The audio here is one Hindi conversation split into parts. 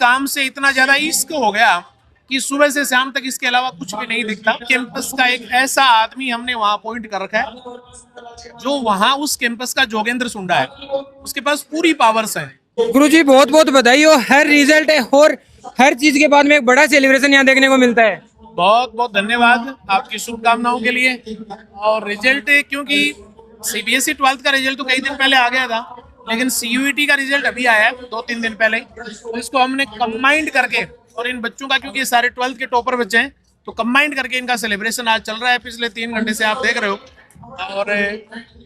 काम से इतना ज्यादा इश्क हो गया कि सुबह से शाम तक इसके अलावा कुछ भी नहीं दिखता। कैंपस का एक ऐसा आदमी हमने वहां अपॉइंट कर रखा है जो वहां उस कैंपस का जोगेंद्र सुंडा है, उसके पास पूरी पावर्स हैं। गुरुजी बहुत बहुत बधाई हो, हर रिजल्ट है और हर चीज के बाद में एक बड़ा सेलिब्रेशन यहाँ देखने को मिलता है। बहुत बहुत धन्यवाद आपकी शुभकामनाओं के लिए। और रिजल्ट, क्योंकि सीबीएसई 12th का रिजल्ट तो कई दिन पहले आ गया था, लेकिन सीयूईटी का रिजल्ट अभी आया है 2-3 दिन पहले ही। तो इसको हमने कंबाइंड करके, और इन बच्चों का क्योंकि सारे 12th के टॉपर बच्चे हैं, तो कंबाइंड करके इनका सेलिब्रेशन आज चल रहा है। पिछले 3 घंटे से आप देख रहे हो, और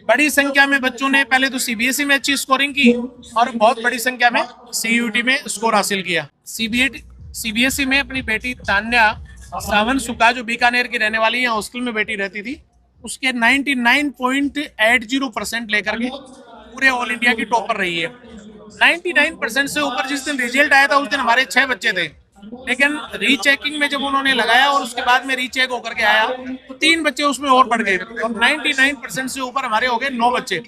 बड़ी संख्या में बच्चों ने पहले तो सीबीएसई में अच्छी स्कोरिंग की और बहुत बड़ी संख्या में सीयूईटी में स्कोर हासिल किया। सीबीएसई में अपनी बेटी तान्या सावन सुका, जो बीकानेर की रहने वाली है, हॉस्टल में बेटी रहती थी, उसके 99.80% लेकर के पूरे ऑल इंडिया की टॉपर रही है। 99% से ऊपर जिस दिन रिजल्ट आया था उस दिन हमारे 6 बच्चे थे, लेकिन रीचेकिंग में जब उन्होंने लगाया और उसके बाद में रीचेक होकर के आया तो 3 बच्चे उसमें और बढ़ गए, और 99% से ऊपर हमारे हो गए 9 बच्चे।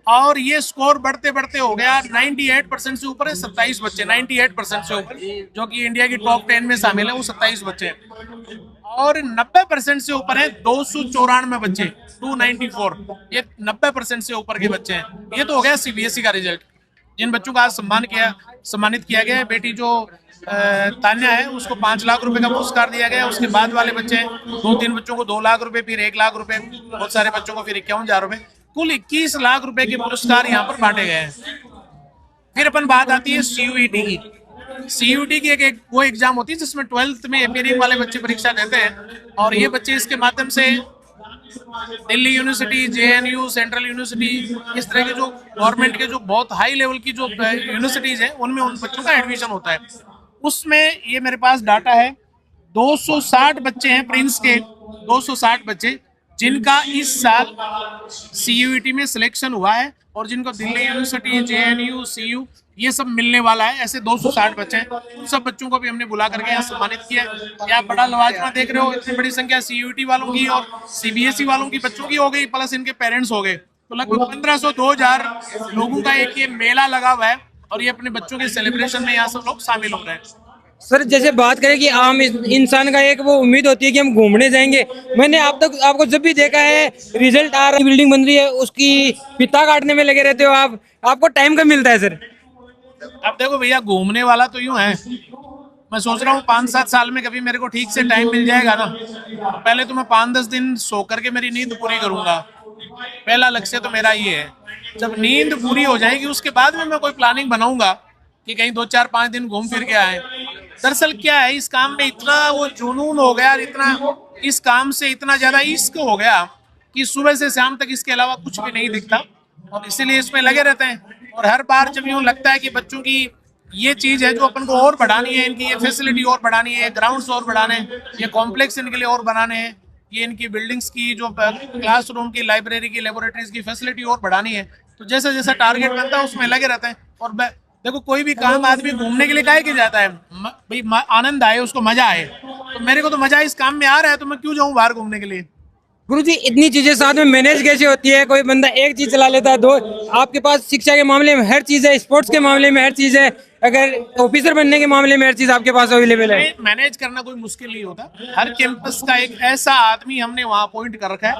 और ये स्कोर बढ़ते बढ़ते हो गया 98% से ऊपर है 27 बच्चे, 98% से ऊपर, जो कि इंडिया की टॉप 10 में शामिल है, वो 27 बच्चे हैं। और 90% से ऊपर है 294 बच्चे, 294, ये 90% से ऊपर के बच्चे हैं। ये तो हो गया सीबीएसई का रिजल्ट। जिन बच्चों का आज सम्मानित किया गया है, बेटी जो तान्या है उसको 5 लाख रुपए का पुरस्कार दिया गया। उसके बाद वाले बच्चे हैं, 2-3 बच्चों को 2 लाख रुपए, फिर 1 लाख रुपए, बहुत सारे बच्चों को फिर 51,000 रुपए, कुल 21 लाख रुपए के पुरस्कार यहाँ पर बांटे गए हैं। फिर अपन बात आती है सीयूईटी की। सीयूईटी की एक वो एग्जाम होती है जिसमें 12th में अपीयरिंग वाले बच्चे परीक्षा देते हैं, और ये बच्चे इसके माध्यम से Delhi university, JNU, central university, इस तरह के जो गवर्नमेंट के जो बहुत हाई लेवल की जो यूनिवर्सिटीज हैं उनमें उन बच्चों का एडमिशन होता है। उसमें ये मेरे पास डाटा है, 260 बच्चे हैं प्रिंस के, 260 बच्चे जिनका इस साल सीयूईटी में सिलेक्शन हुआ है, और जिनको दिल्ली यूनिवर्सिटी, जेएनयू, सीयू ये सब मिलने वाला है। ऐसे 260 बच्चे हैं, उन सब बच्चों को भी हमने बुला करके यहाँ सम्मानित किया है। क्या बड़ा लवाजमा देख रहे हो, इतनी बड़ी संख्या सीयूईटी वालों की और सीबीएसई वालों की बच्चों की हो गई, प्लस इनके पेरेंट्स हो गए, तो लगभग 1500-2000 लोगों का एक ये मेला लगा हुआ है, और ये अपने बच्चों के सेलिब्रेशन में यहाँ सब लोग शामिल हो रहे हैं। सर जैसे बात करें कि आम इंसान का एक वो उम्मीद होती है कि हम घूमने जाएंगे, मैंने आपको जब भी देखा है रिजल्ट आ रहा है, बिल्डिंग बन रही है, उसकी फीता काटने में लगे रहते हो आप, आपको टाइम कब मिलता है सर? अब देखो भैया, घूमने वाला तो यूं है, मैं सोच रहा हूँ 5-7 साल में कभी मेरे को ठीक से टाइम मिल जाएगा ना, तो पहले तो मैं 5-10 दिन सो करके मेरी नींद पूरी करूंगा। पहला लक्ष्य तो मेरा ये है। जब नींद पूरी हो जाएगी उसके बाद में मैं कोई प्लानिंग बनाऊंगा कि कहीं 2-4-5 दिन घूम फिर के आए। दरअसल क्या है, इस काम में इतना वो जुनून हो गया, इतना इस काम से इतना ज्यादा इश्क हो गया कि सुबह से शाम तक इसके अलावा कुछ भी नहीं दिखता, और इसीलिए इसमें लगे रहते हैं। और हर बार जब यूं लगता है कि बच्चों की ये चीज है जो अपन को और बढ़ानी है, इनकी ये फैसिलिटी और बढ़ानी है, ग्राउंड्स और बढ़ाने हैं, ये कॉम्प्लेक्स इनके लिए और बनाने हैं, ये इनकी बिल्डिंग्स की जो क्लासरूम की, लाइब्रेरी की, लेबोरेटरीज की फैसिलिटी और बढ़ानी है, तो जैसा जैसा टारगेट बनता है उसमें लगे रहते हैं। और देखो, कोई भी काम आदमी घूमने के लिए काहे के जाता है, भाई आनंद आए, उसको मजा आए। तो मेरे को तो मजा इस काम में आ रहा है, तो मैं क्यों जाऊं बाहर घूमने के लिए। गुरुजी इतनी चीजें साथ में मैनेज कैसे होती है? कोई बंदा एक चीज चला लेता है, दो, आपके पास शिक्षा के मामले में हर चीज है, स्पोर्ट्स के मामले में हर चीज है, अगर ऑफिसर बनने के मामले में हर चीज आपके पास अवेलेबल है। मैनेज करना कोई मुश्किल नहीं होता। हर कैंपस का एक ऐसा आदमी हमने वहां अपॉइंट कर रखा है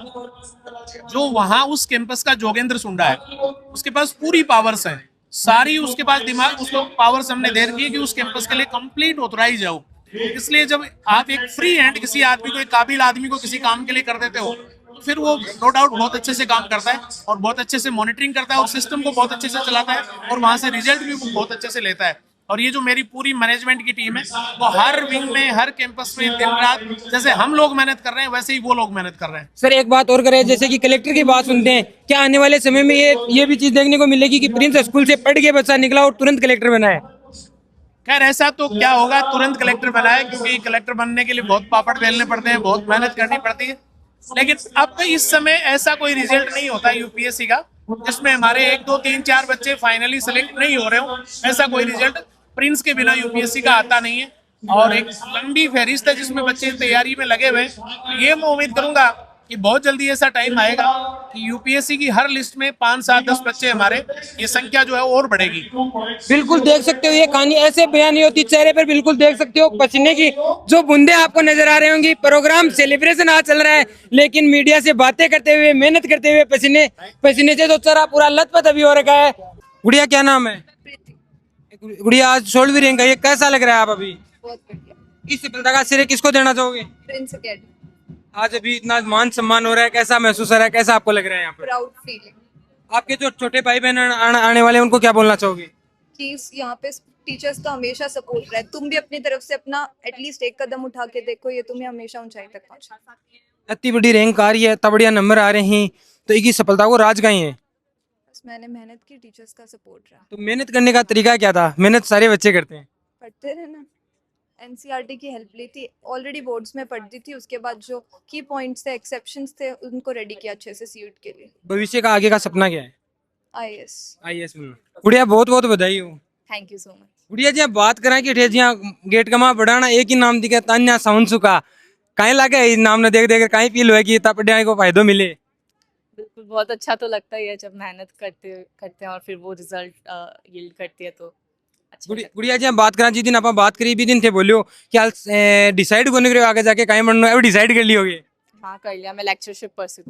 जो वहां उस कैंपस का जोगेंद्र सुंडा है, उसके पास पूरी पावर्स हैं, सारी उसके पास दिमाग, उसको पावर्स हमने दे रखी है कि उस कैंपस के लिए कंप्लीट ऑथराइज हो। इसलिए जब आप एक फ्री हैंड किसी आदमी को, एक काबिल आदमी को किसी काम के लिए कर देते हो, तो फिर वो नो डाउट बहुत अच्छे से काम करता है और बहुत अच्छे से मॉनिटरिंग करता है और सिस्टम को बहुत अच्छे से चलाता है, और वहां से रिजल्ट भी बहुत अच्छे से लेता है। और ये जो मेरी पूरी मैनेजमेंट की टीम है, वो हर विंग में, हर कैंपस में दिन रात जैसे हम लोग मेहनत कर रहे हैं वैसे ही वो लोग मेहनत कर रहे हैं। सर एक बात और करें, जैसे कि कलेक्टर की बात सुनते हैं, क्या आने वाले समय में ये भी चीज देखने को मिलेगी कि प्रिंस स्कूल से पढ़ के बच्चा निकला और तुरंत कलेक्टर बना है? खैर ऐसा तो क्या होगा तुरंत कलेक्टर बना है, क्योंकि कलेक्टर बनने के लिए बहुत पापड़ बेलने पड़ते हैं, बहुत मेहनत करनी पड़ती है। लेकिन अब इस समय ऐसा कोई रिजल्ट नहीं होता यूपीएससी का जिसमें हमारे 1, 2, 3, 4 बच्चे फाइनली सेलेक्ट नहीं हो रहे हो। ऐसा कोई रिजल्ट प्रिंस के बिना यूपीएससी का आता नहीं है। और एक लंबी फहरिस्त है जिसमें बच्चे तैयारी में लगे हुए हैं। ये मैं उम्मीद करूंगा कि बहुत जल्दी ऐसा टाइम आएगा कि यूपीएससी की हर लिस्ट में 5, 7, 10 बच्चे हमारे, ये संख्या जो है और बढ़ेगी। बिल्कुल देख सकते हो, ये कहानी ऐसे बयान नहीं होती, चेहरे पर बिल्कुल देख सकते हो पसीने की जो बूंदे आपको नजर आ रहे होंगी। प्रोग्राम सेलिब्रेशन आज चल रहा है, लेकिन मीडिया से बातें करते हुए, मेहनत करते हुए पसीने पसीने से तो चेहरा पूरा लथपथ अभी हो रखा है। गुड़िया क्या नाम है? गुड़िया आज 16वीं रैंक है, ये कैसा लग रहा है आप अभी? बहुत बढ़िया। इस सफलता का श्रेय किसको देना चाहोगे? Prince academy. आज अभी इतना मान सम्मान हो रहा है, कैसा महसूस हो रहा है, कैसा आपको लग रहा है यहाँ पर? प्राउड फीलिंग आपके जो छोटे भाई बहन आने वाले हैं, उनको क्या बोलना चाहोगे? कि यहाँ पे टीचर्स का हमेशा सपोर्ट रहे। तुम भी अपनी तरफ से अपना एटलीस्ट एक कदम उठा के देखो, ये तुम्हें हमेशा ऊंचाई तक पहुंचा। इतनी बड़ी रैंक आ रही है, इतना बढ़िया नंबर आ रहे हैं, तो इसकी सफलता को राज गई है। बस मैंने मेहनत की, टीचर्स का सपोर्ट रहा। तो मेहनत करने का तरीका क्या था? मेहनत सारे बच्चे करते हैं। पढ़ते रहना, एनसीईआरटी की हेल्प ली थी, ऑलरेडी बोर्ड्स में पढ़ती थी, उसके बाद जो की पॉइंट्स थे, एक्सेप्शंस थे, उनको रेडी किया अच्छे से सीट के लिए। भविष्य का आगे का सपना क्या है? आईएएस। आईएएस बनना। गुड़िया बहुत बहुत बधाई हो। Thank you so much. गुड़िया जी, आप बात करें कि ठेजिया गेट कमा बढ़ाना एक ही नाम दिखे तान्या साउंड सुका, कहीं लगे इस नाम ने देख देख कहीं फील हुआ कि तपड़िया को फायदो मिले? बिल्कुल, बहुत अच्छा तो लगता ही है जब मेहनत करते करते हैं और फिर वो रिजल्ट यील्ड करती है तो अच्छा लगता है। गुड़िया जी, हम बात करें जिस दिन आप बात करी भी दिन थे बोलियो क्या डिसाइड करने के लिए आगे जाके कहीं बनना है, डिसाइड कर ली होगी? हाँ कर लिया, मैं लेक्चरशिप परस्यू